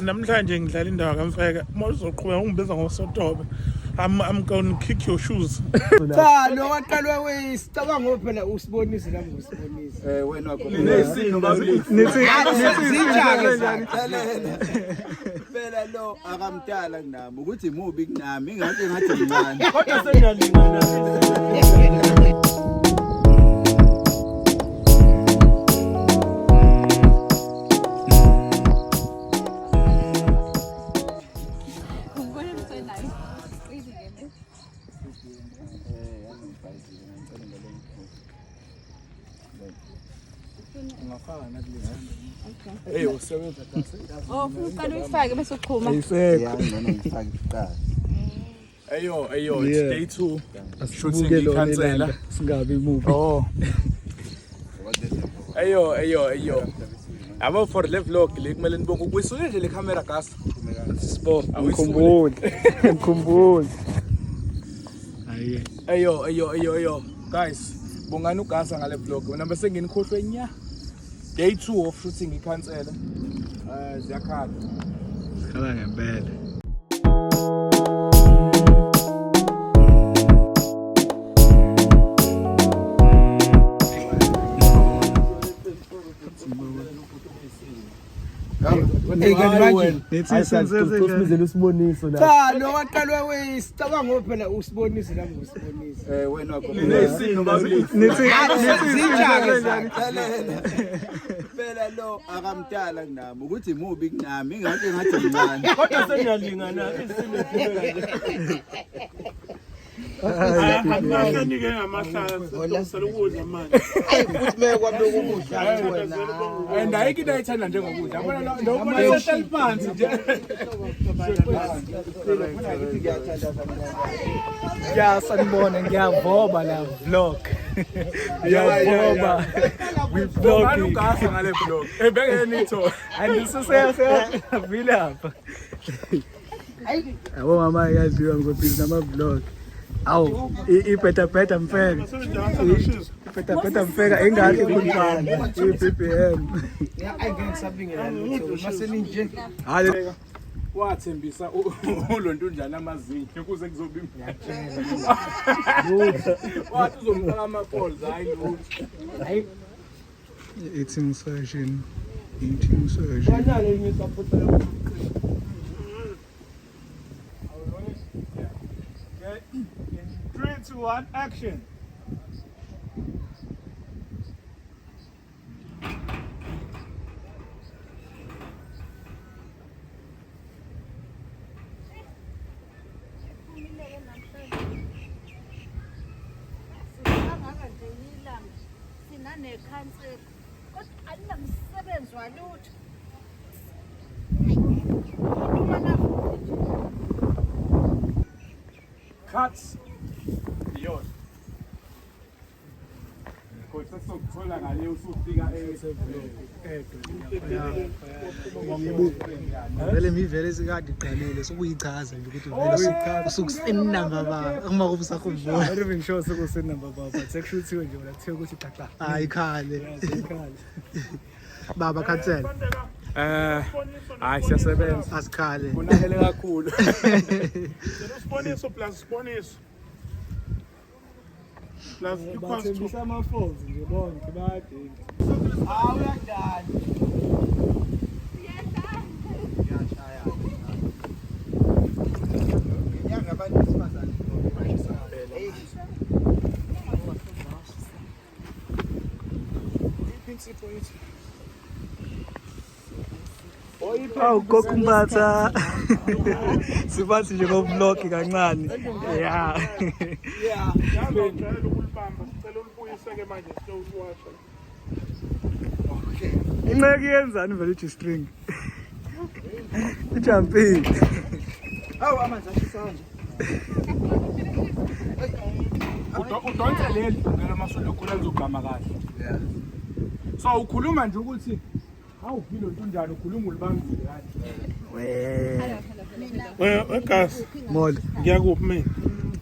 Namhlanje ngidlala indawo kaMfeka. Mawuzoqhubeka ungibiza ngoSotobe. I'm going to kick your shoes. Cha lo waqalwe wesicabanga phela usibonise nami ngusibonise. Wena wakho. Nithi Phela lo akamdala kunami ukuthi imubi kunami ngathi ngimncane. kodwa seniyalingana. Hey, usebenza kahle. Oh, uqala uyifake bese uqhuma. Ngiyangena ngifake iqala. Ayo, it's day 2. Shooting ikhansela. Singabi mubi. Oh. Ayo. Abo for le vlog le kumele nibonge ukuyisuke nje le camera gas. Sbo, ngikhumbule. Ayo. Guys, bongani ugasa ngale vlog. Mina bese nginikhohlwe nya. Day 2 of shooting ikhansela. Ziyakhala. Khala ngempela. Usiboniso la. Cha lo waqalwe wesicabanga phela usibonise nami ngusibonise. Wena wakho. Phela lo akamdala kunami ukuthi imubi kunami ngathi ngimncane. Kodwa seniyalingana Angisanike ngamahlala sicela ukudla manje. Futhi mekwabe ukudla wena. And ayike into ayithanda njengokudla. Yabona lo ubona sehleli phansi nje. Ya sanibona ngiyavoba la vlog. Ngiyavoba. We Bongani vlogging. ugasa ngale vlog. Ebeke nitho. Andisese vile hapa. Yabo mama yaziwa ngobhizi nama vlog. Awu ipeta Mfeka. Ipeta Mfeka engakho kunjani iBBM. Ayike ngisabingelela lutho maseninje. Hayi wathembisa uLontunjana amazinyo ukuze kuzoba imiyatshela. Wathi uzomfaka ama-calls hayi lutho. Hayi eating surgeon. kanjalo ngisupport la. Okay. In 3, 2, 1, action. Sinanekhansela kodwa alinamsebenzi walutho. Cuts. Yon. Kodwa sokuthola ngale usufika Vele mivele sikade iqalele sokuyichaza nje ukuthi vele usukusinamba ba uma kuba usakhumbula. I don't even sure sokusena number baba. Sekuthiwe nje wena kuthiwe ukuthi xaxa. Hayi khale. Baba cancel. Hayi siyasebenza. Asikhale. Kunakele kakhulu. Siboniso plus siboniso. Plus equals to Bathembisa ama-phones nje bonke bayadinga. Uyadala. Awu kokumbatha. Sibathi nje ngo-vlog kancane. Yeah. ngiyazojwayela ukulibamba sicela ulibuyise-ke manje siyowuwasha. Inceki yenzani vele G-string? Ijumpile. Awu amanzi ashisanje. Udonse leli ngelo masolo khona lizogqama kahle. Yeah. So ukhuluma nje ukuthi hawu philo Ntunjana ukhuluma ulibambile kahle. Wegas Molo. ngiyakuphi mina?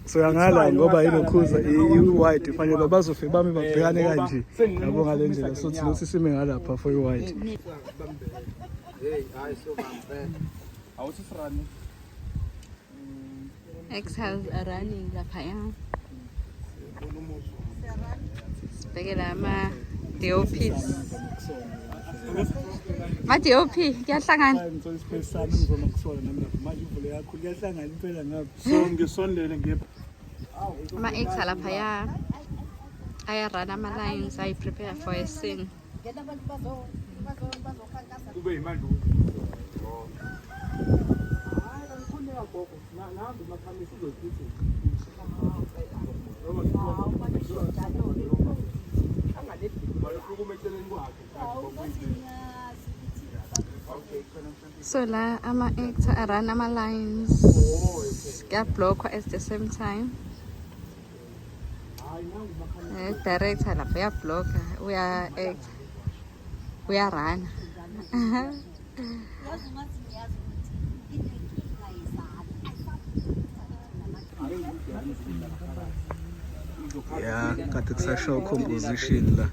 Soyangala ngoba ilokhuza i-white fanele bazofika bami babhekane kanje. Yabo ngale ndlela sothi lothi sime ngalapha for i-white. Hey, hayi so mampela. Awuthi sirani. Ex-house running laphaya. Sibhekela ama-DOPs. Ma-DOP, kuyahlangana. ngithola ispace sami ngizoma kusona nami lapha manje ivule yakho kuyahlangana impela ngapi so ngisondele ngepha Ama-ex laphaya. Ayarun ama-lines, ayi-prepare for a scene. Kube yimanje. So la ama-actor arun ama-lines. Kuyablockwa at the same time. Director lapha uyabloga, uya-act, uyarana. yeah kade kusashow composition la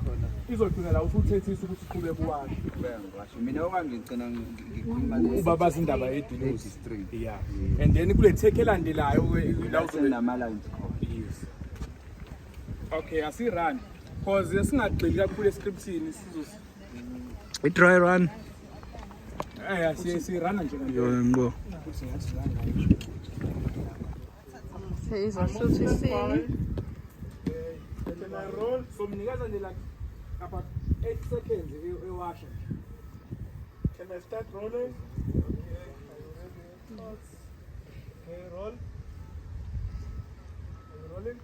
Izogcina la usuthethisa ukuthi uqhube kuwani. Ngisho mina okangigcina ngikhuluma lesi. Ubabaza indaba yedilosi. Street. Yeah. And then kule take elandelayo la uzobe Nama lines khona. yes. Okay, asirun. Cause singagxili kakhulu escriptini sizosi. i-dry run Sirana nje kanti. yonbo Seyizosutha isini. And I roll so mnikaza nje like about 8 seconds ewasha. can I start rolling okay roll rolling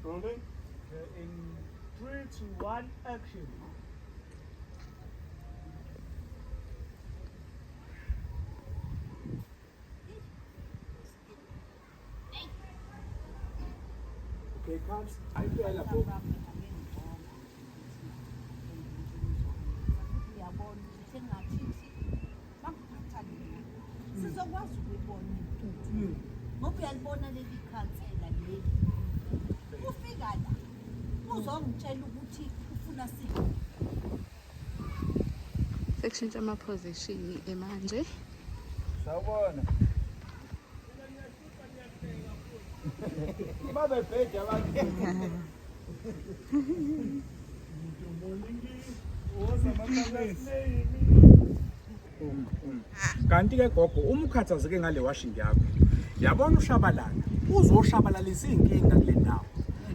rolling in 3 2 1 action Okay, can't I feel like sizokwazi ukuyibona ngoba uyalibona leli khansela leli ufika la uzongitshela ukuthi ufuna siphi Sekushintsha ama-position manje. Sawubona. Babe bhede abantu. Kanti ke gogo uma ukhathazeke ngale washing yakho yabona ushabalala uzoshabalalisa inkinga kule ndawo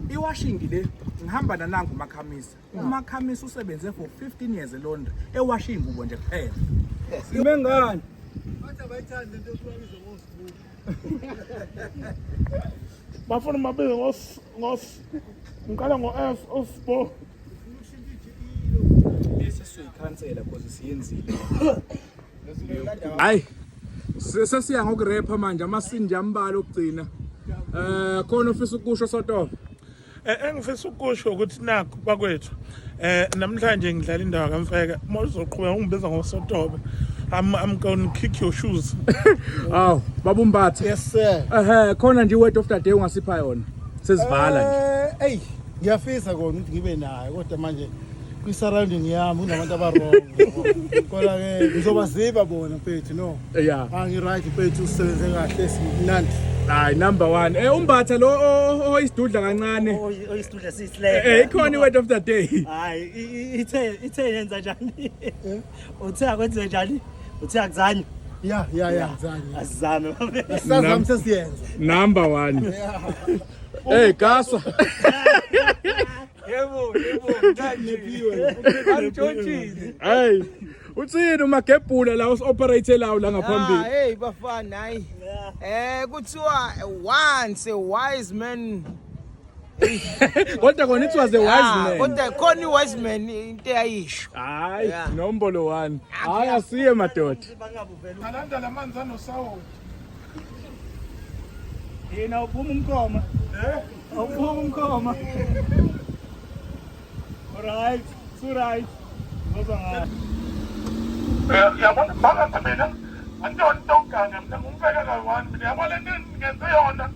iwashing le ngihamba nananga umakhamisa umakhamisa usebenze for 15 years elondre ewashing ingubo nje kuphela sime ngani bathi abayithanda into yokubabiza ngosibuku bafuna mabiza ngikala ngo-F osbo bese siyikhansela because siyenzile hayi sesiya ngokurepha manje amasindi ambala okugcina khona ofisa ukusho sotoba engifisa ukusho ukuthi nakho bakwethu namhlanje ngidlala indawo kaMfeka mawuzoqhubeka ungibiza ngosotobe I'm going to kick your shoes aw babumbathe Yes sir. khona nje word of the day ungasipha yona sesivala nje Hey, ngiyafisa kona ukuthi ngibe nayo kodwa manje kwi-surrounding yami kunabantu abarongo. Kodwa ke ngizobaziba bona mfethu no. yeah Angi-right mfethu usebenze kahle simnandi. hayi number 1 umbatha lo oyisidudla kancane Oyisitudla siyislebe. ikhona word of the day Hayi ithe yenza njani? Uthe akwenze njani? Uthe akuzanyi? Yeah, zanyi. Asizame. Sazami sesiyenza. number 1 hey gasa yebo Angijontshile. hey utsini umagebhula la usoperate lawo la ngaphambili Hey bafana hayi kuthiwa once a wise man kodwa kona it was a wise man kodwa khona i-wise man into eyayisho hayi nombolo 1 hayi asiye madoda alanda lamanzi anosawo yena uphuma umkhoma uphuma umkhoma alright so right ngoba ngathi yabona phakathi mina andontonkanga mina ngumfeka kayi-1 mina yabona into ngenze yona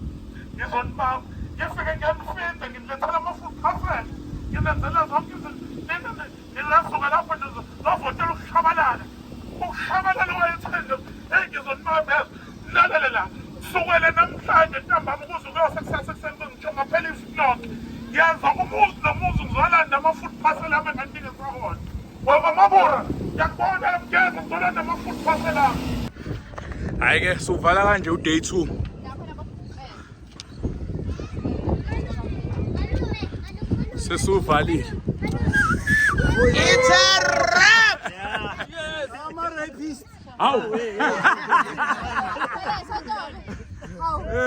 ngizonibamba ngifike ngiyamfida ngimlethela amafutha afresh ngilenzela zonke izinto ngilasuka lapho nje lofotela ukushabalala ushabalala wayethende engizonimameza lalela kusukela namhlanje ntambama ukuze kuyose kusasa ekuseni ngitsho ngaphela isinonke ngiyenza umuzi nomuzi ngizolanda ama-food parcel ami engandinikeza wona ngoba mabura ngiyakubona mgeza ngizolanda ama-food parcel ami. Hhayi-ke suvala kanje u-day 2. Sesiwuvalile. It's a wrap. Awu.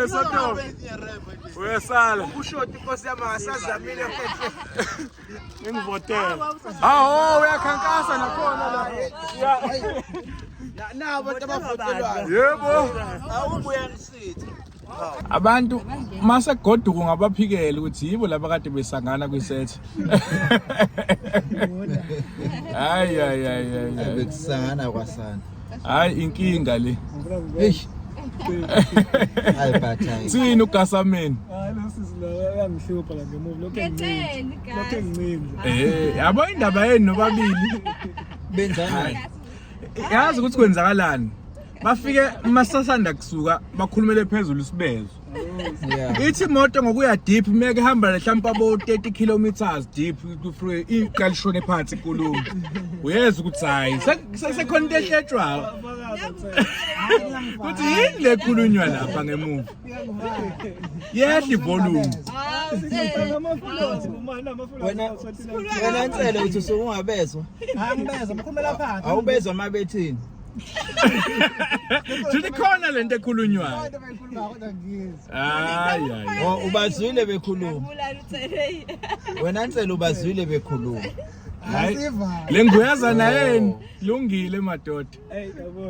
Sotolo. Uyasala. Ushoti Nkosi yami asazamile Ngivotela. Awu uyakhankasa nakhona la. nabo abantu abavotelwayo. Yebo. Awubuya ngisithi. Abantu mase goduka ngabaphikela ukuthi yibo laba kade besangana kwisethe. Hayi. Bekusangana kwasana. Hayi inkinga le. Hayi bathayi. Sini ugasameni? Hayi losizila yangihlupha la ngemuva lokho engicimbi. Yabo indaba yenu nobabili. Benzani? Yazi ukuthi kwenzakalani? Bafike masasanda kusuka bakhulumele phezulu sibezo. Ithi imoto ngokuya deep meke hamba mhlawumbe abo 30 kilometers deep to free iqalishone phansi inkulumo. Uyeza ukuthi hayi sekhona into ehletshwa. Kuthi yini lekhulunywa lapha ngemuva? Yehla ivolume. Wena nsele uthi usungabezwa. Angibeza mkhulumela phansi. Awubezwa mabethini. Sithi khona lento ekhulunywayo. Abantu bayikhuluma kodwa ngiyezwa. Hayi. Ubazwile bekhuluma. Wena nsele ubazwile bekhuluma. Hayi. Lenguyaza na yena lungile madoda. Hey yabo.